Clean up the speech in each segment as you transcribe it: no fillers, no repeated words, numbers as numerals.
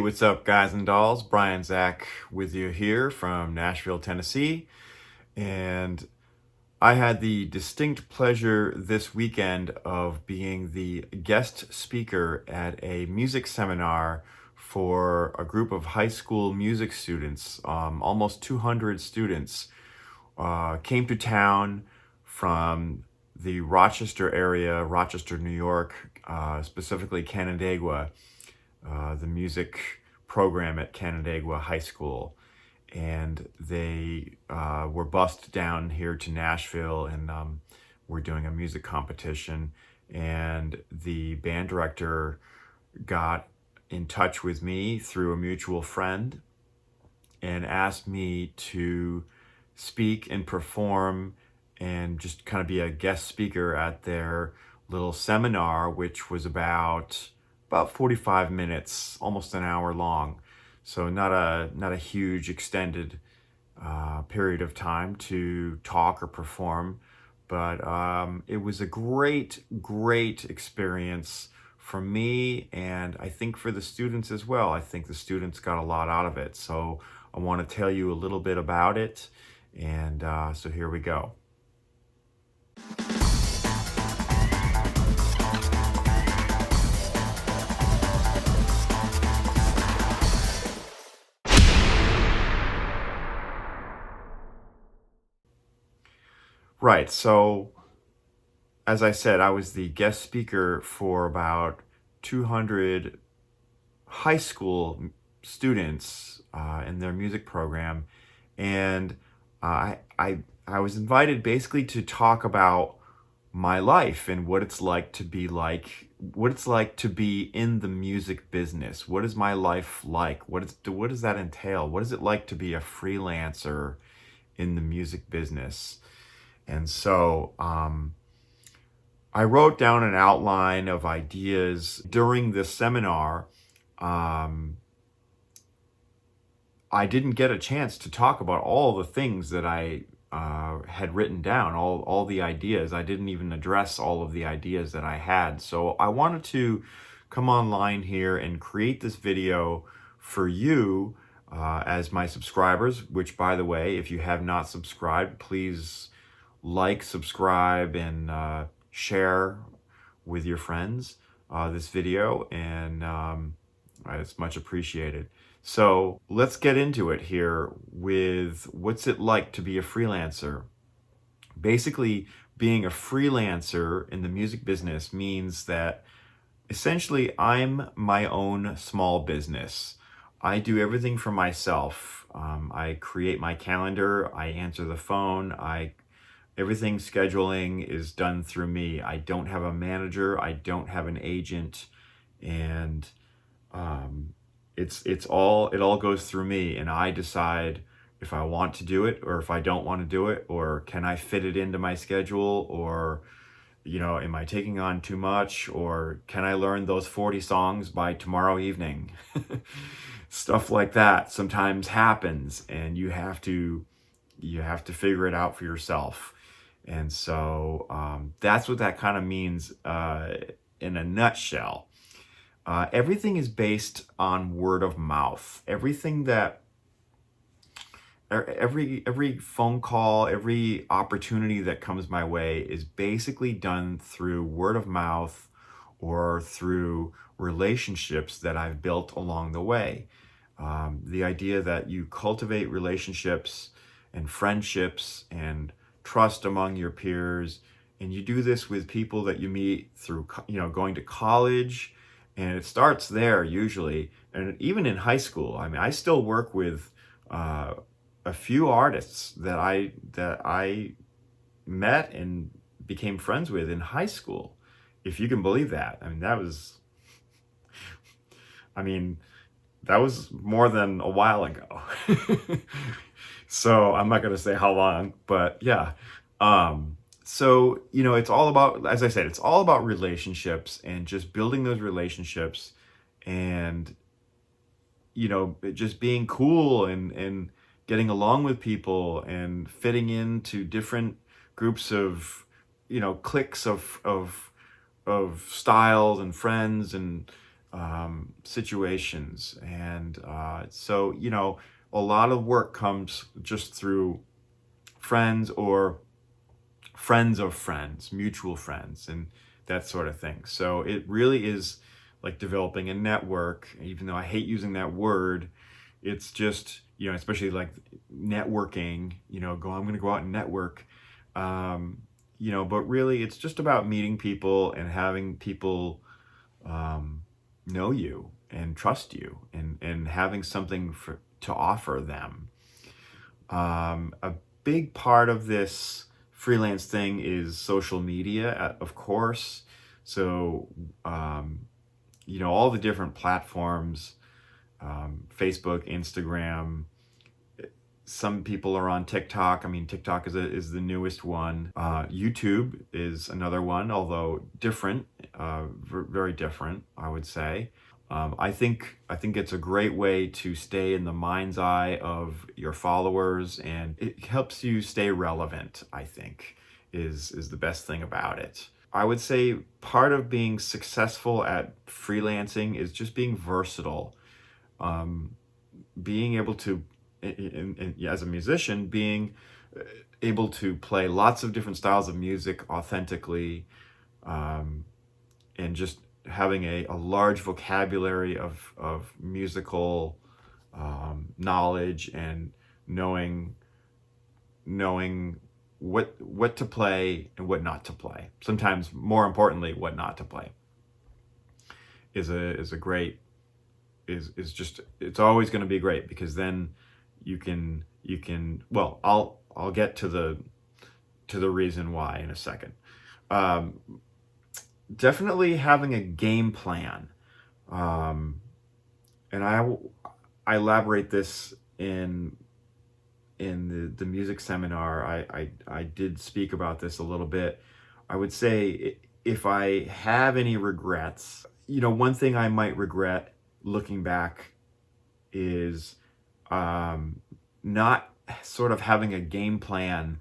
what's up, guys and dolls? Brian Zach with you here from Nashville, Tennessee. And I had the distinct pleasure this weekend of being the guest speaker at a music seminar for a group of high school music students. Almost 200 students came to town from the Rochester area, Rochester, New York, specifically Canandaigua, the music program at Canandaigua High School. And they were bussed down here to Nashville, and we're doing a music competition. And the band director got in touch with me through a mutual friend and asked me to speak and perform and just kind of be a guest speaker at their little seminar, which was about 45 minutes, almost an hour long. So not a huge extended period of time to talk or perform, but it was a great experience for me, and I think for the students as well. I think the students got a lot out of it. So I want to tell you a little bit about it, and so here we go. Right, so as I said, I was the guest speaker for about 200 high school students in their music program, and I was invited basically to talk about my life and what it's like to be in the music business. What is my life like? What does that entail? What is it like to be a freelancer in the music business? And so I wrote down an outline of ideas during this seminar. I didn't get a chance to talk about all the things that I had written down, all the ideas. I didn't even address all of the ideas that I had. So I wanted to come online here and create this video for you as my subscribers, which, by the way, if you have not subscribed, please like, subscribe, and share with your friends this video, and it's much appreciated. So let's get into it here with what's it like to be a freelancer. Basically, being a freelancer in the music business means that essentially I'm my own small business. I do everything for myself. I create my calendar, I answer the phone, everything scheduling is done through me. I don't have a manager, I don't have an agent, and it all goes through me, and I decide if I want to do it or if I don't want to do it, or can I fit it into my schedule, or am I taking on too much, or can I learn those 40 songs by tomorrow evening? Stuff like that sometimes happens, and you have to figure it out for yourself. And so that's what that kind of means in a nutshell. Everything is based on word of mouth. Every phone call, every opportunity that comes my way is basically done through word of mouth or through relationships that I've built along the way. The idea that you cultivate relationships and friendships and trust among your peers, and you do this with people that you meet through going to college, and it starts there usually. And even in high school, I mean, I still work with a few artists that I met and became friends with in high school, if you can believe that. I mean, that was more than a while ago. So I'm not going to say how long, but yeah. So, it's all about, as I said, it's all about relationships and just building those relationships, and, just being cool and getting along with people and fitting into different groups of, cliques of styles and friends, and situations. And so, a lot of work comes just through friends or friends of friends, mutual friends, and that sort of thing. So it really is like developing a network, even though I hate using that word. It's just, especially like networking, I'm going to go out and network. But really it's just about meeting people and having people know you and trust you, and having something to offer them. A big part of this freelance thing is social media, of course. So, all the different platforms, Facebook, Instagram. Some people are on TikTok. I mean, TikTok is the newest one. YouTube is another one, although different, very different, I would say. I think it's a great way to stay in the mind's eye of your followers, and it helps you stay relevant, I think, is the best thing about it. I would say part of being successful at freelancing is just being versatile. Being able to, as a musician, being able to play lots of different styles of music authentically, and just having a large vocabulary of musical knowledge, and knowing what to play and what not to play. Sometimes, more importantly, what not to play is a great, is just, it's always going to be great, because then you can well, I'll get to the reason why in a second. Definitely having a game plan, and I elaborate this in the music seminar. I did speak about this a little bit. I would say, if I have any regrets, one thing I might regret looking back is not sort of having a game plan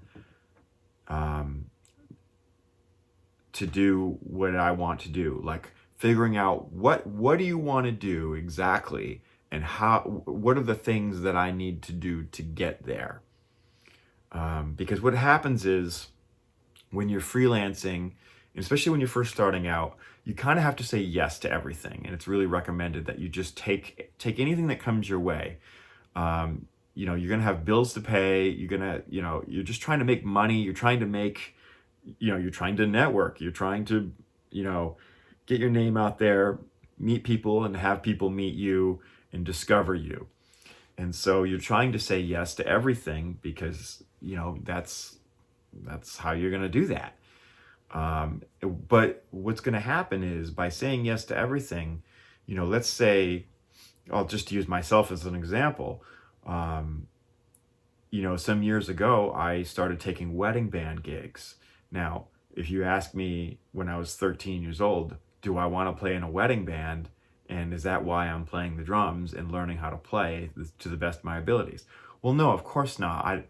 to do what I want to do, like figuring out what do you want to do exactly, and what are the things that I need to do to get there. Because what happens is, when you're freelancing, especially when you're first starting out, you kind of have to say yes to everything, and it's really recommended that you just take anything that comes your way. You're gonna have bills to pay. You're just trying to make money. You're trying to make, you're trying to network. You're trying to, get your name out there, meet people, and have people meet you and discover you. And so you're trying to say yes to everything, because that's how you're gonna do that. But what's going to happen is, by saying yes to everything, let's say, I'll just use myself as an example. Some years ago, I started taking wedding band gigs. Now, if you ask me when I was 13 years old, do I want to play in a wedding band? And is that why I'm playing the drums and learning how to play to the best of my abilities? Well, no, of course not.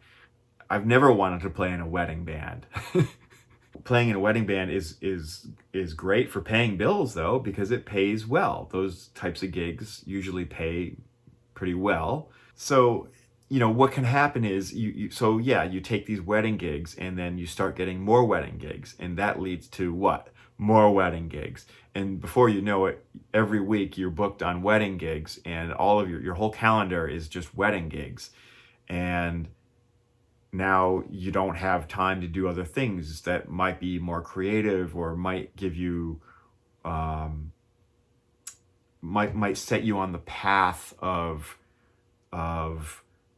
I've never wanted to play in a wedding band. Playing in a wedding band is great for paying bills, though, because it pays well. Those types of gigs usually pay pretty well. So, what can happen is, you take these wedding gigs, and then you start getting more wedding gigs, and that leads to what? More wedding gigs. And before you know it, every week you're booked on wedding gigs, and all of your whole calendar is just wedding gigs. And now you don't have time to do other things that might be more creative, or might give you, might set you on the path of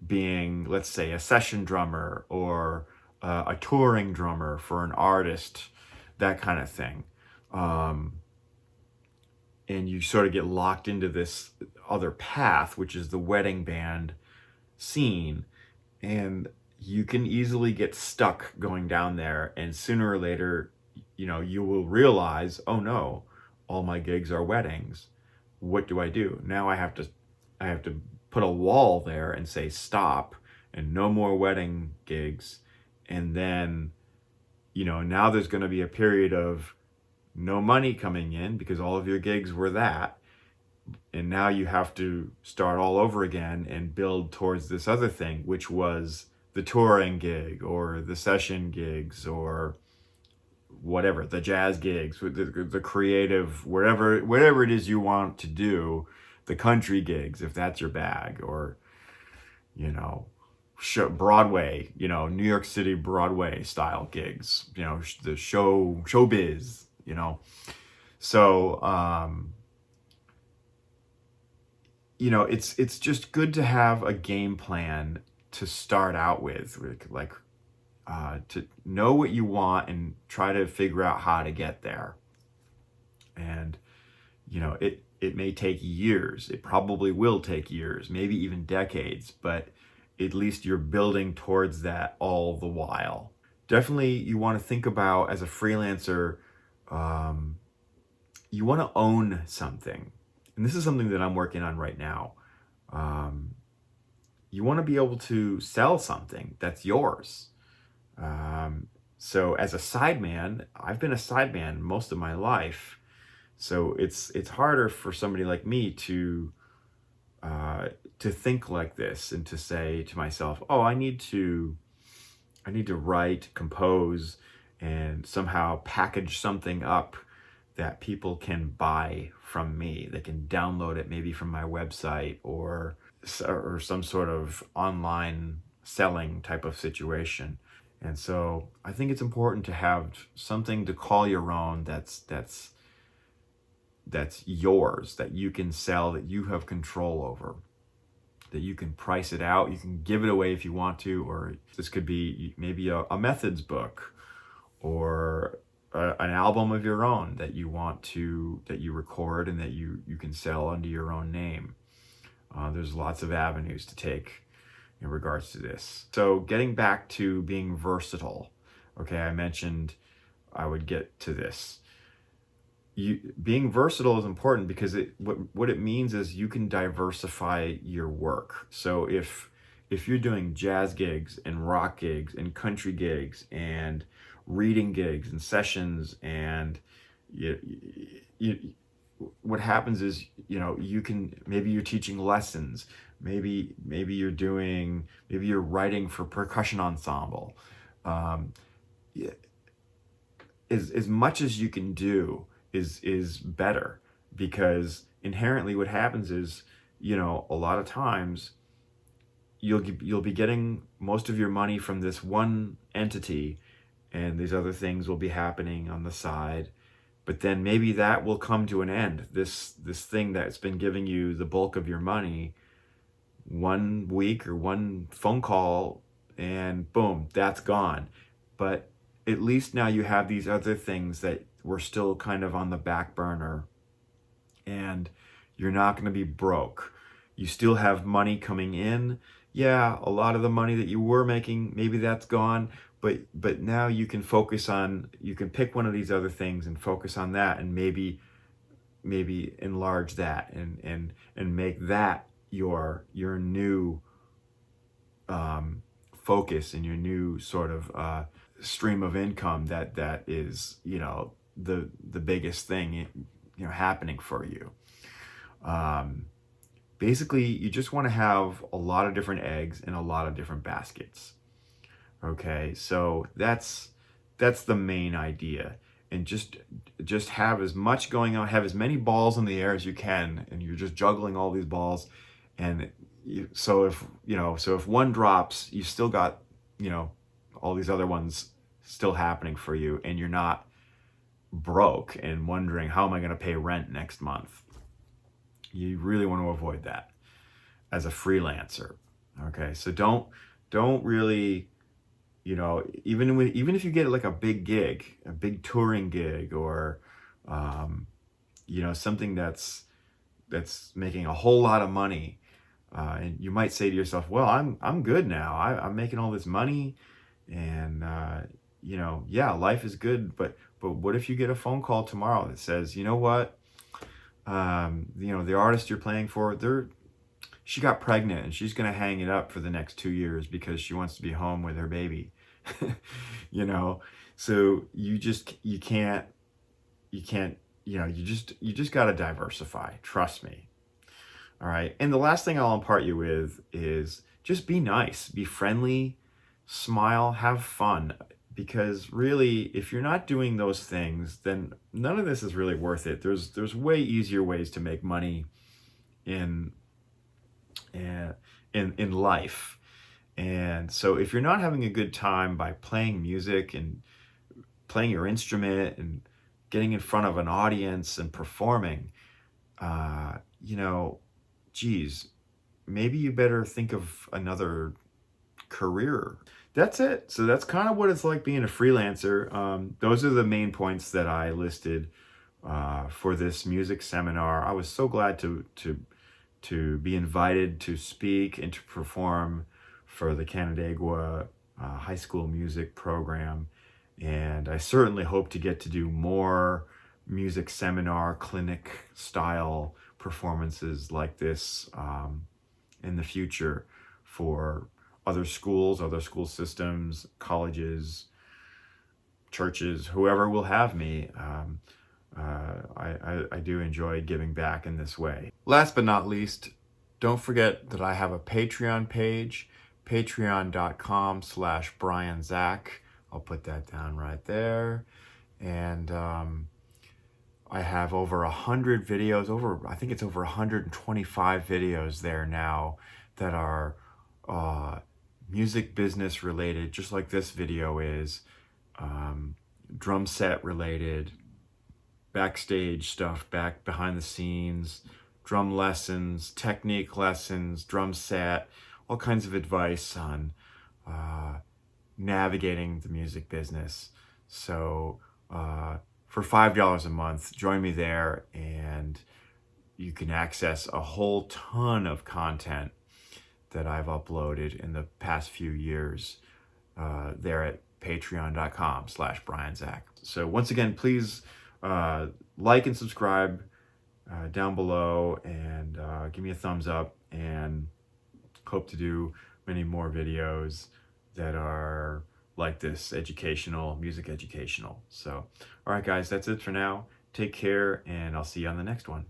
being, let's say, a session drummer, or a touring drummer for an artist, that kind of thing. And you sort of get locked into this other path, which is the wedding band scene. And you can easily get stuck going down there, and sooner or later, you will realize, oh no, all my gigs are weddings. What do I do? Now I have to put a wall there and say stop, and no more wedding gigs. And then, now there's going to be a period of no money coming in, because all of your gigs were that. And now you have to start all over again and build towards this other thing, which was the touring gig or the session gigs or whatever, the jazz gigs, the creative, whatever it is you want to do, the country gigs, if that's your bag, or, you know, Broadway, New York City Broadway style gigs, the showbiz, So, it's just good to have a game plan to start out with, like to know what you want and try to figure out how to get there. And it may take years. It probably will take years, maybe even decades, but at least you're building towards that all the while. Definitely, you want to think about, as a freelancer, you want to own something. And this is something that I'm working on right now. You want to be able to sell something that's yours. So as a sideman, I've been a sideman most of my life. So it's harder for somebody like me to think like this and to say to myself, oh, I need to write, compose, and somehow package something up that people can buy from me. They can download it maybe from my website or some sort of online selling type of situation. And so I think it's important to have something to call your own that's yours, that you can sell, that you have control over, that you can price it out, you can give it away if you want to, or this could be maybe a methods book or an album of your own that you record and that you can sell under your own name. There's lots of avenues to take in regards to this. So getting back to being versatile, okay, I mentioned I would get to this. Being versatile is important because what it means is you can diversify your work. So if you're doing jazz gigs and rock gigs and country gigs and reading gigs and sessions, and what happens is, you can, maybe you're teaching lessons, maybe you're writing for percussion ensemble. As much as you can do is better, because inherently what happens is, a lot of times you'll be getting most of your money from this one entity, and these other things will be happening on the side. But then maybe that will come to an end. This thing that's been giving you the bulk of your money, 1 week or one phone call, and boom, that's gone. But at least now you have these other things that were still kind of on the back burner, and you're not going to be broke. You still have money coming in. Yeah, a lot of the money that you were making, maybe that's gone, but now you can you can pick one of these other things and focus on that, and maybe enlarge that and make that your new focus and your new sort of stream of income that is, the biggest thing, happening for you. Basically, you just want to have a lot of different eggs in a lot of different baskets. Okay, so that's the main idea. And just have as much going on, have as many balls in the air as you can, and you're just juggling all these balls. And so if one drops, you still got, all these other ones still happening for you, and you're not broke and wondering, how am I going to pay rent next month? You really want to avoid that as a freelancer. Okay, so don't really, even if you get like a big gig, a big touring gig, or something that's making a whole lot of money, and you might say to yourself, well, I'm good now. I'm making all this money, and yeah, life is good. But what if you get a phone call tomorrow that says, you know what, the artist you're playing for, she got pregnant and she's going to hang it up for the next 2 years because she wants to be home with her baby. So you can't, you just got to diversify. Trust me. All right. And the last thing I'll impart you with is just be nice, be friendly, smile, have fun. Because really, if you're not doing those things, then none of this is really worth it. There's way easier ways to make money in in life. And so if you're not having a good time by playing music and playing your instrument and getting in front of an audience and performing, you know, geez, maybe you better think of another career. That's it. So that's kind of what it's like being a freelancer. Those are the main points that I listed for this music seminar. I was so glad to be invited to speak and to perform for the Canandaigua high school music program. And I certainly hope to get to do more music seminar, clinic style performances like this in the future for other schools, other school systems, colleges, churches, whoever will have me. I do enjoy giving back in this way. Last but not least, don't forget that I have a Patreon page, patreon.com/Brian Zach. I'll put that down right there. And I have over 100 videos, I think it's over 125 videos there now that are music business related, just like this video is, drum set related, backstage stuff, back behind the scenes, drum lessons, technique lessons, drum set, all kinds of advice on navigating the music business. So for $5 a month, join me there and you can access a whole ton of content that I've uploaded in the past few years there at patreon.com/Brian Zach. So once again, please like and subscribe down below and give me a thumbs up, and hope to do many more videos that are like this, educational, music educational. So, all right, guys, that's it for now. Take care, and I'll see you on the next one.